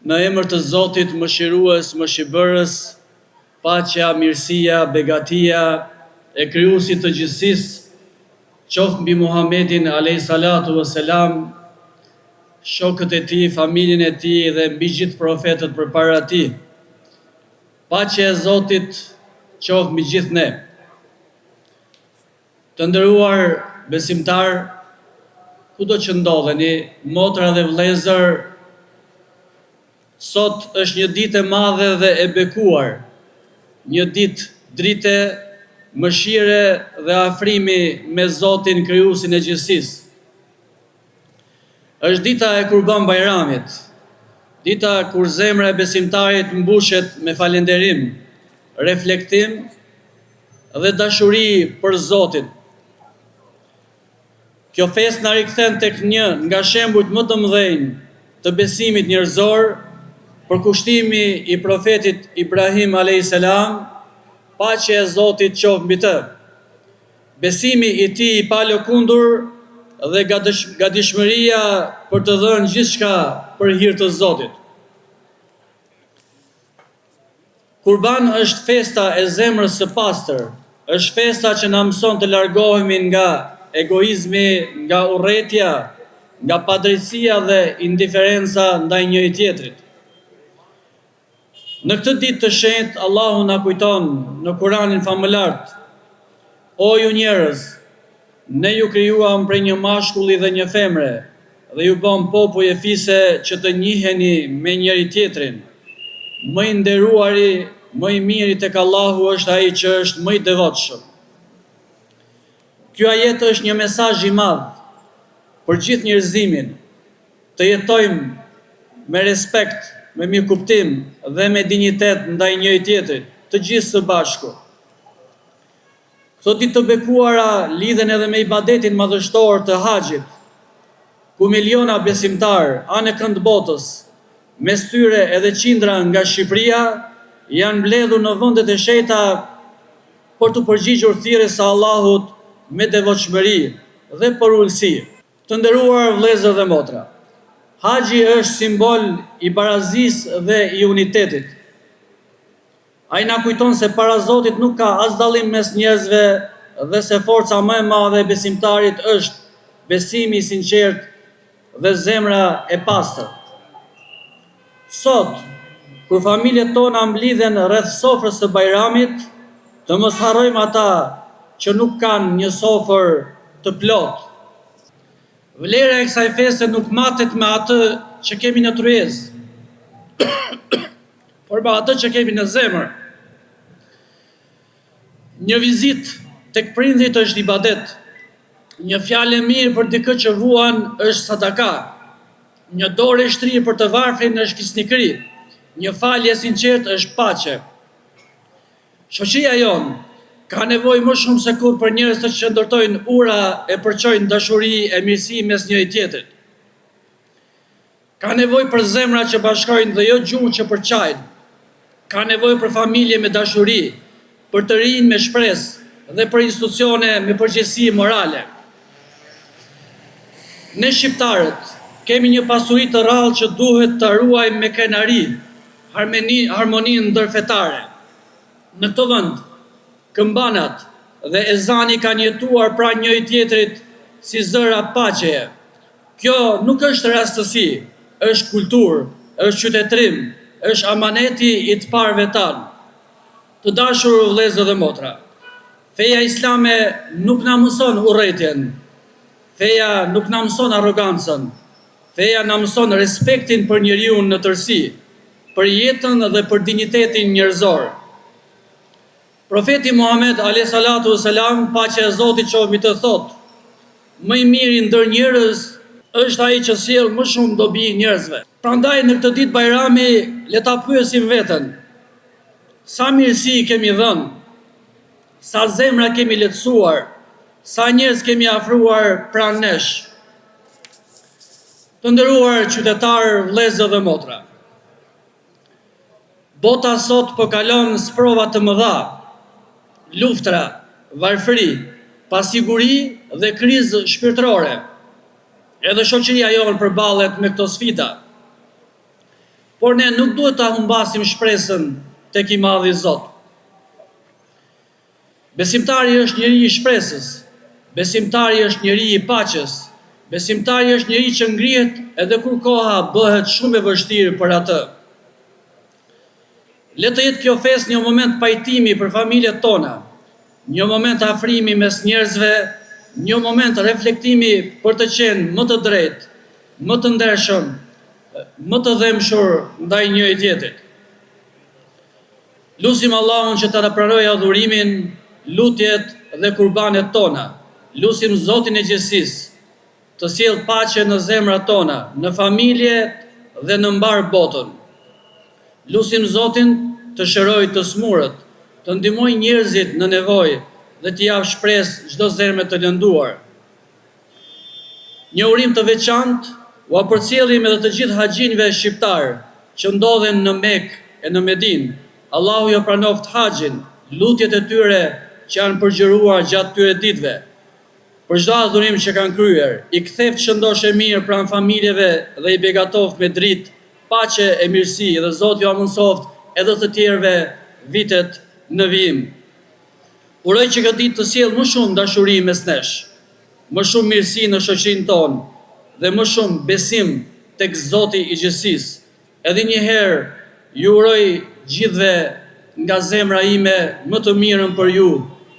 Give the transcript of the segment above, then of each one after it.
Në emër të Zotit mëshirues, mëshibërës, paqja, mirësia, begatia e Krijuesit të gjithësisë, qoftë mbi Muhamedin alayhis salatu wassalam, shokët e tij, familjen e tij dhe mbi gjithë profetët përpara tij. Paqja e Zotit qoftë mbi gjithë ne. Të nderuar besimtar, kudo që ndodheni, motra dhe vëllezër, sot është një ditë e madhe dhe e bekuar, një ditë drite, mëshire dhe afrimi me Zotin Krijuesin e gjithësisë. Është dita e Kurban Bajramit, dita kur zemra e besimtarit mbushet me falënderim, reflektim dhe dashuri për Zotin. Kjo festë na rikthen tek një nga shembujt më të mëdhenj të besimit njerëzor, për kushtimi i profetit Ibrahim a.s. Paqja e Zotit qoftë mbi të. Besimi i tij i palëkundur dhe gatishmëria për të dhënë gjithçka për hir të Zotit. Kurban është festa e zemrës së pastër, është festa që na mëson të largohemi nga egoizmi, nga urrëtia, nga padrejtësia dhe indiferenca ndaj njëri tjetrit. Në këtë ditë të shenjtë, Allahu na kujton në Kuranin famëlart: O ju njerëz, ne ju krijuam prej një mashkulli dhe një femre, dhe ju bëm popull e fise që të njiheni me njëri tjetrin. Më i nderuari, më i miri tek Allahu është ai që është më i devotshëm. Ky ajet është një mesazh i madh për gjithë njerëzimin, të jetojmë me respekt, me mirëkuptim dhe me dinjitet ndaj njëri tjetrit, të gjithë së bashku. Këto ditë të bekuara lidhen edhe me ibadetin madhështor të haxhit, ku miliona besimtar anë kënd botës, mes tyre edhe qindra nga Shqipëria, janë mbledhur në vendet e shenjta për të përgjigjur thirrjes së Allahut me devotshmëri dhe për ulësi. Të nderuar vëllezër dhe motra, haxhi është simbol i barazisë dhe i unitetit. Ai na kujton se para Zotit nuk ka as dallim mes njerëzve dhe se forca më e madhe e besimtarit është besimi i sinqert dhe zemra e pastër. Sot, kur familjet tona mblidhen rreth sofrës së Bajramit, të mos harrojmë ata që nuk kanë një sofër të plotë. Vlera e kësaj feste nuk matet me atë që kemi në tryezë, por me atë që kemi në zemër. Një vizitë tek prindrit është ibadet, një fjalë e mirë për dikë që vuan është sadaka, një dorë e shtrirë për të varfrin është fisnikëri, një falje e sinqertë është paqe. Shoqëria jonë ka nevojë më shumë se kur për njerëz që ndërtojnë ura e përçojnë dashuri e mirësi mes njëri tjetrit. Ka nevojë për zemra që bashkojnë dhe jo gjuhë që përçajnë. Ka nevojë për familje me dashuri, për të rinj me shpresë dhe për institucione me përgjegjësi morale. Ne shqiptarët kemi një pasuri të rrallë që duhet ta ruajmë me krenari, harmoninë ndërfetare. Në këtë vend, këmbanat dhe ezani kanë jetuar pranë njëri tjetrit si zëra paqeje. Kjo nuk është rastësi, është kulturë, është qytetërim, është amaneti i të parëve tanë. Të dashur vëllezër dhe motra, feja islame nuk na mëson urrëtitjen, feja nuk na mëson arrogancën, feja na mëson respektin për njeriu në tërësi, për jetën dhe për dinjitetin njerëzor. Profeti Muhammed alayhis salatu wassalam, paqja e Zotit qoftë mbi të, thotë: më i miri ndër njerëz është ai që sjell më shumë dobi njerëzve. Prandaj në këtë ditë Bajrami le ta pyesim veten: sa mirësi kemi dhënë, sa zemra kemi lehtësuar, sa njerëz kemi afruar pranë nesh. Të nderuar qytetarë, vëllezër dhe motra, bota sot po kalon sprova të mëdha: luftra, varfëri, pasiguri dhe krizë shpirtërore. Edhe shoqëria jonë përballet me këto sfida. por ne nuk duhet ta humbasim shpresën tek i madhi Zot. Besimtari është njeri i shpresës, besimtari është njeri i paqes, besimtari është njeri që ngrihet edhe kur koha bëhet shumë e vështirë për atë. Le të jetë kjo festë një moment pajtimi për familjet tona, një moment afrimi mes njerëzve, një moment reflektimi për të qenë më të drejtë, më të ndershëm, më të dhemshur ndaj njëri tjetrit. Lutim Allahun që ta pranojë adhurimin, lutjet dhe kurbanet tona. Lutim Zotin e gjithësisë të sjellë paqe në zemrat tona, në familje dhe në mbar botën. Lutim Zotin të shërojë të smurët, të ndihmojë njerëzit në nevojë dhe të japë shpresë çdo zemre të lënduar. Një urim të veçantë u përcjellim edhe të gjithë haxhinëve shqiptar që ndodhen në Mekë e në Medinë. Allahu ju pranoft haxhin, lutjet e tyre që janë përgjëruar gjatë tyre ditëve. Për çdo adhurim që kanë kryer, i ktheft shëndoshë mirë pranë familjeve dhe i begatoft me dritë, paqe e mirësi dhe Zoti ju amundsoft edhe të tjerëve vitet në vijim. Uroj që këtë ditë të sjellë më shumë dashuri mes nesh, më shumë mirësi në shoqërinë tonë dhe më shumë besim tek Zoti i gjithësisë. Edhe një herë ju uroj gjithëve nga zemra ime më të mirën për ju,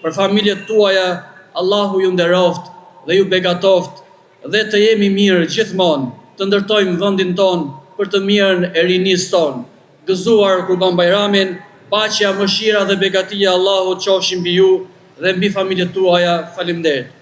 për familjet tuaja. Allahu ju nderoft dhe ju begatoft dhe të jemi mirë gjithmonë, të ndërtojmë vendin tonë për të mirën e rinisë tonë. Gëzuar Kurban Bajramin, paqja, mëshira dhe begatia Allahu qofshin mbi ju dhe mbi familjet tuaja. Faleminderit.